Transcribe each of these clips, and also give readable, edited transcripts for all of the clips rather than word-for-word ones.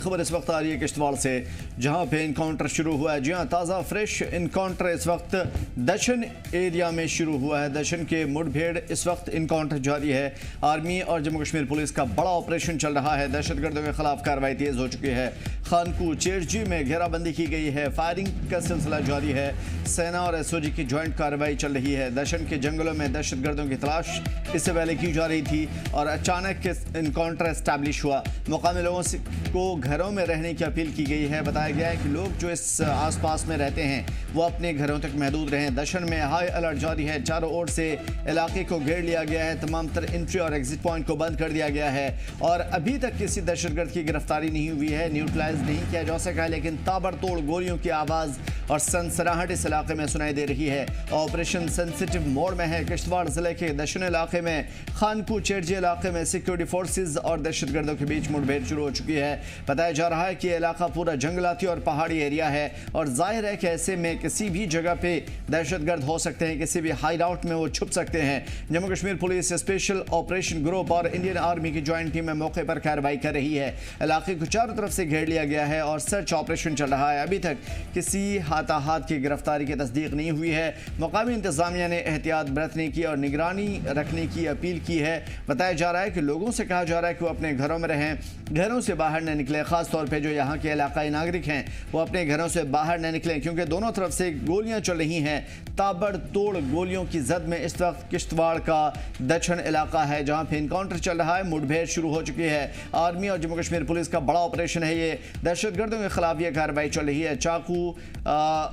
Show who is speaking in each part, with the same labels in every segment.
Speaker 1: खबर इस वक्त आ रही है किश्तवाड़ से, जहां पे इनकाउंटर शुरू हुआ है। जी हां, ताज़ा फ्रेश इनकाउंटर इस वक्त दशन एरिया में शुरू हुआ है। दशन के मुठभेड़ इस वक्त इनकाउंटर जारी है। आर्मी और जम्मू कश्मीर पुलिस का बड़ा ऑपरेशन चल रहा है। दहशतगर्दों के खिलाफ कार्रवाई तेज हो चुकी है। खानकू चेरजी में घेराबंदी की गई है। फायरिंग का सिलसिला जारी है। सेना और एसओजी की ज्वाइंट कार्रवाई चल रही है। दशन के जंगलों में दहशतगर्दों की तलाश इससे पहले की जा रही थी और अचानक इनकाउंटर एस्टैब्लिश हुआ। मुकामी लोगों को घरों में रहने की अपील की गई है। बताया गया है कि लोग जो इस आसपास में रहते हैं वो अपने घरों तक महदूद रहें। दशन में हाई अलर्ट जारी है। चारों ओर से इलाके को घेर लिया गया है। तमाम तर एंट्री और एग्जिट पॉइंट को बंद कर दिया गया है और अभी तक किसी दहशतगर्द की गिरफ्तारी नहीं हुई है। न्यूट्रलाइज नहीं किया जा सका है, लेकिन ताबड़तोड़ गोलियों की आवाज़ और सनसनाहट इस इलाके में सुनाई दे रही है। ऑपरेशन सेंसिटिव मोड में है। किश्तवाड़ जिले के दशन इलाके में खानकू चेरजी इलाके में सिक्योरिटी फोर्सेज और दहशतगर्दों के बीच मुठभेड़ शुरू हो चुकी है। बताया जा रहा है कि इलाका पूरा जंगलाती और पहाड़ी एरिया है और जाहिर है कि ऐसे में किसी भी जगह पे दहशतगर्द हो सकते हैं, किसी भी हाइड आउट में वो छुप सकते हैं। Jammu Kashmir police special operation group और इंडियन आर्मी की ज्वाइंट टीम में मौके पर कार्रवाई कर रही है। इलाके को चारों तरफ से घेर लिया गया है और सर्च ऑपरेशन चल रहा है। अभी तक किसी हाथाहाथ की गिरफ्तारी की तस्दीक नहीं हुई है। मुकामी इंतजामिया ने एहतियात बरतने की और निगरानी रखने की अपील की है। बताया जा रहा है कि लोगों से कहा जा रहा है कि वो अपने घरों में रहें, घरों से बाहर न निकले। खास तौर पे जो यहाँ के इलाकाई नागरिक हैं वो अपने घरों से बाहर न निकलें, क्योंकि दोनों तरफ से गोलियां चल रही हैं। ताबड़तोड़ गोलियों की जद में इस वक्त किश्तवाड़ का दक्षिण इलाका है, जहां पे इनकाउंटर चल रहा है। मुठभेड़ शुरू हो चुकी है। आर्मी और जम्मू कश्मीर पुलिस का बड़ा ऑपरेशन है। ये दहशतगर्दों के खिलाफ ये कार्रवाई चल रही है।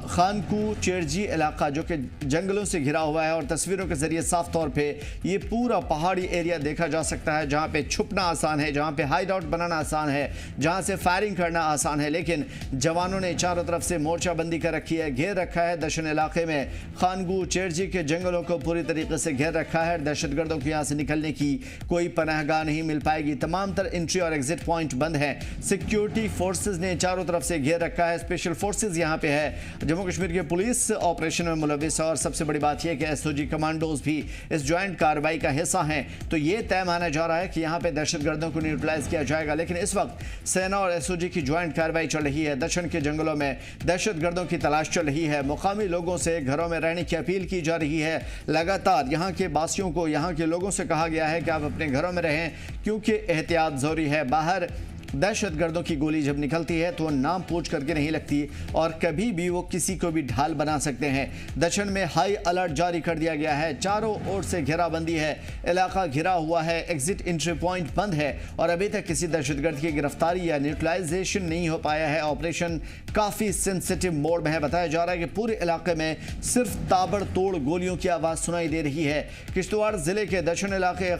Speaker 1: खानकू चेरजी इलाका जो कि जंगलों से घिरा हुआ है और तस्वीरों के जरिए साफ तौर पर ये पूरा पहाड़ी एरिया देखा जा सकता है, जहाँ पे छुपना आसान है, जहाँ पे हाइड आउट बनाना आसान है, जहाँ से फायरिंग करना आसान है। लेकिन जवानों ने चारों तरफ से मोर्चाबंदी कर रखी है, घेर रखा है। दशन इलाके में खानगू चेरजी के जंगलों को पूरी तरीके से घेर रखा है। दहशतगर्दों को यहाँ से निकलने की कोई पनाहगाह नहीं मिल पाएगी। तमाम तर एंट्री और एग्जिट पॉइंट बंद हैं। सिक्योरिटी फोर्सेज ने चारों तरफ से घेर रखा है। स्पेशल फोर्सेज यहाँ पे है। जम्मू कश्मीर के पुलिस ऑपरेशन में मुलविस है और सबसे बड़ी बात यह कि एसओजी कमांडोज भी इस ज्वाइंट कार्रवाई का हिस्सा हैं। तो ये तय माना जा रहा है कि यहाँ पे दहशतगर्दों को न्यूट्रलाइज किया जाएगा। लेकिन इस वक्त सेना और एसओजी की ज्वाइंट कार्रवाई चल रही है। दक्षिण के जंगलों में दहशतगर्दों की तलाश चल रही है। मुकामी लोगों से घरों में रहने की अपील की जा रही है। लगातार यहाँ के वासियों को, यहाँ के लोगों से कहा गया है कि आप अपने घरों में रहें, क्योंकि एहतियात ज़रूरी है। बाहर दहशतगर्दों की गोली जब निकलती है तो वो नाम पूछ करके नहीं लगती और कभी भी वो किसी को भी ढाल बना सकते हैं। दक्षिण में हाई अलर्ट जारी कर दिया गया है। चारों ओर से घेराबंदी है। इलाका घिरा हुआ है। एग्जिट एंट्री पॉइंट बंद है और अभी तक किसी दहशतगर्द की गिरफ्तारी या न्यूट्रलाइजेशन नहीं हो पाया है। ऑपरेशन काफ़ी सेंसिटिव मोड में है। बताया जा रहा है कि पूरे इलाके में सिर्फ ताबड़तोड़ गोलियों की आवाज़ सुनाई दे रही है। किश्तवाड़ जिले के दक्षिण इलाके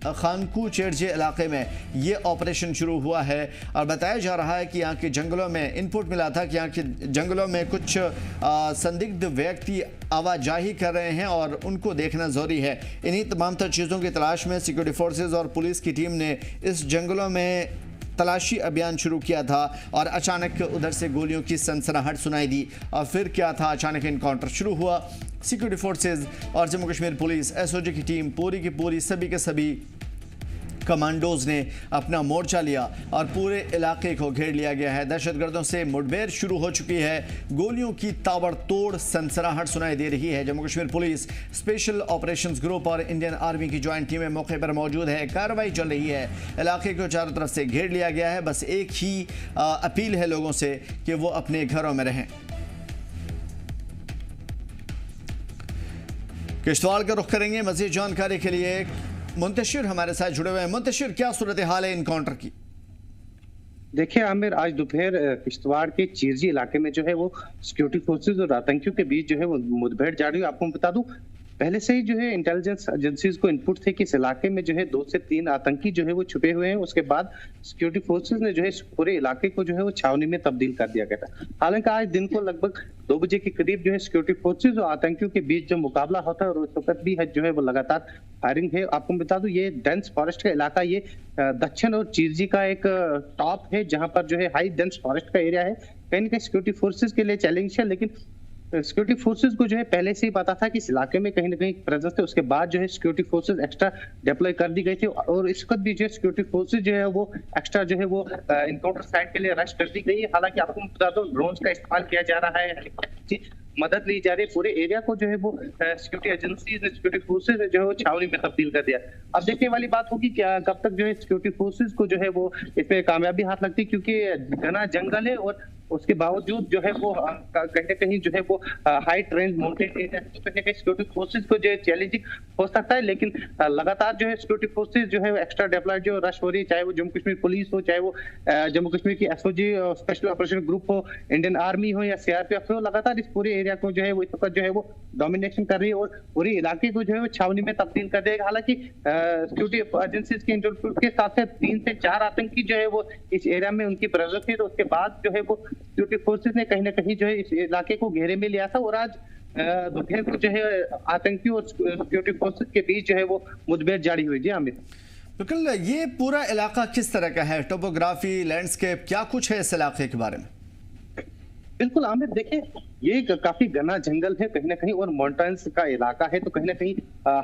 Speaker 1: खानकू चेरजी इलाके में ये ऑपरेशन शुरू हुआ है और बताया जा रहा है कि यहाँ के जंगलों में इनपुट मिला था कि यहाँ के जंगलों में कुछ संदिग्ध व्यक्ति आवाजाही कर रहे हैं और उनको देखना ज़रूरी है। इन्हीं तमाम तर चीज़ों की तलाश में सिक्योरिटी फोर्सेज और पुलिस की टीम ने इस जंगलों में तलाशी अभियान शुरू किया था और अचानक उधर से गोलियों की सनसनाहट सुनाई दी और फिर क्या था, अचानक इनकाउंटर शुरू हुआ। सिक्योरिटी फोर्सेज और जम्मू कश्मीर पुलिस एसओजी की टीम पूरी की पूरी सभी के सभी कमांडोज ने अपना मोर्चा लिया और पूरे इलाके को घेर लिया गया है। दहशतगर्दों से मुठभेड़ शुरू हो चुकी है। गोलियों की ताबड़तोड़ सनसनाहट सुनाई दे रही है। Jammu Kashmir police special operations group और इंडियन आर्मी की ज्वाइंट टीमें मौके पर मौजूद है। कार्रवाई चल रही है। इलाके को चारों तरफ से घेर लिया गया है। बस एक ही अपील है लोगों से कि वो अपने घरों में रहें। किश्तवाड़ का रुख करेंगे। मज़ीद जानकारी के लिए मुंतशिर हमारे साथ जुड़े हुए हैं। मुंतशिर, क्या सूरत हाल है इनकाउंटर की?
Speaker 2: देखिए आमिर, आज दोपहर किश्तवाड़ के चीरजी इलाके में जो है वो सिक्योरिटी फोर्सेज और आतंकियों के बीच जो है वो मुठभेड़ जारी हुई। आपको बता दूं, पहले से ही जो है इंटेलिजेंस एजेंसीज को इनपुट थे कि इस इलाके में जो है 2 से 3 आतंकी जो है वो छुपे हुए हैं। उसके बाद सिक्योरिटी फोर्सेज ने जो है पूरे इलाके को जो है वो छावनी में तब्दील कर दिया गया था। हालांकि आज दिन को लगभग 2 बजे के करीब जो है सिक्योरिटी फोर्सेज और आतंकियों के बीच जो मुकाबला होता है और उस वक्त भी जो है वो लगातार फायरिंग है। आपको बता दूं, ये डेंस फॉरेस्ट का इलाका, ये दक्षिण और चीरजी का एक टॉप है जहां पर जो है हाई डेंस फॉरेस्ट का एरिया है। कहीं ना कहीं सिक्योरिटी फोर्सेज के लिए चैलेंज है, लेकिन सिक्योरिटी फोर्सेस को जो है पहले से ही पता था कि इस इलाके में कहीं ना कहीं प्रेजेंस थे। उसके बाद जो है सिक्योरिटी फोर्सेस एक्स्ट्रा डिप्लॉय कर दी गई थी और इस वक्त भी जो है सिक्योरिटी फोर्सेस जो है वो एक्स्ट्रा जो है वो इनकाउंटर साइट के लिए रश कर दी गई है। हालांकि आपको बता दो ड्रोन्स का इस्तेमाल किया जा रहा है, हेलीकॉप्टर की मदद ली जा रही है। पूरे एरिया को जो है वो सिक्योरिटी एजेंसी सिक्योरिटी फोर्सेज जो है वो छावनी में तब्दील कर दिया। अब देखने वाली बात होगी क्या कब तक जो है सिक्योरिटी फोर्सेज को जो है वो इसमें कामयाबी हाथ लगती है, क्योंकि घना जंगल है और उसके बावजूद जो है वो कहीं ना कहीं जो है वो हाइट रेंज माउंटेन एरिया तो कहीं ना कहीं सिक्योरिटी फोर्सेज को जो है चैलेंजिंग हो सकता है। लेकिन लगातार जो है सिक्योरिटी फोर्सेज जो है एक्स्ट्रा डिप्लॉयड जो रश हो रही है, चाहे वो जम्मू कश्मीर पुलिस हो, चाहे वो जम्मू कश्मीर की एसओजी स्पेशल ऑपरेशन ग्रुप हो, इंडियन आर्मी हो या सीआरपीएफ हो, लगातार इस पूरे एरिया को जो है वो इस वक्त जो है वो डोमिनेशन कर रही है और पूरे इलाके को जो है वो छावनी में तब्दील कर देगा। हालांकि सिक्योरिटी एजेंसीज के इंटरव्यू के साथ साथ 3 से 4 आतंकी जो है वो इस एरिया में उनकी प्रेजेंस थी, तो उसके बाद जो है वो सिक्योरिटी फोर्सेस ने कहीं ना कहीं जो है इस इलाके को घेरे में लिया था और आज दोपहर को जो है आतंकियों और सिक्योरिटी फोर्सेस के बीच जो है वो मुठभेड़ जारी हुई। जी आमिर,
Speaker 1: बिल्कुल। ये पूरा इलाका किस तरह का है, टोपोग्राफी, लैंडस्केप, क्या कुछ है इस इलाके के बारे में?
Speaker 2: बिल्कुल आमिर, देखिए ये काफी घना जंगल है कहीं ना कहीं और माउंटेन्स का इलाका है, तो कहीं ना कहीं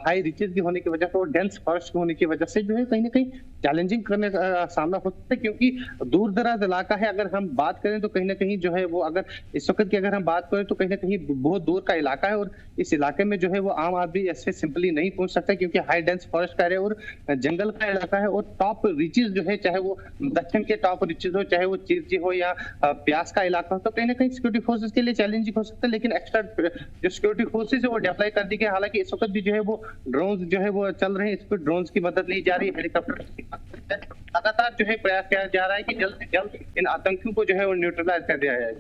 Speaker 2: हाई रिचेस की होने की वजह से और डेंस फॉरेस्ट होने की वजह से जो है कहीं ना कहीं चैलेंजिंग करने का सामना हो सकता है, क्योंकि दूर दराज इलाका है। अगर हम बात करें तो कहीं ना कहीं जो है वो अगर इस वक्त की अगर हम बात करें तो कहीं ना कहीं बहुत दूर का इलाका है और इस इलाके में जो है वो आम आदमी ऐसे सिंपली नहीं पहुंच सकता, क्योंकि हाई डेंस फॉरेस्ट का एरिया और जंगल का इलाका है और टॉप रिचेस जो है, चाहे वो दक्षिण के टॉप रिचेस हो, चाहे वो चिरजी हो या प्यास का इलाका हो, तो कहीं ना कहीं सिक्योरिटी फोर्सेस के लिए चैलेंजिंग हो सकता है। लेकिन एक्स्ट्रा जो सिक्योरिटी फोर्सेस है वो डिप्लॉय कर दी गई। हालांकि इस वक्त भी जो है वो ड्रोन्स जो है वो चल रहे हैं, इस पर ड्रोन्स की मदद ली जा रही है, हेलीकॉप्टर की मदद लगातार जो है प्रयास किया जा रहा है कि जल्द से जल्द इन आतंकियों को जो है वो न्यूट्रलाइज कर दिया जाए।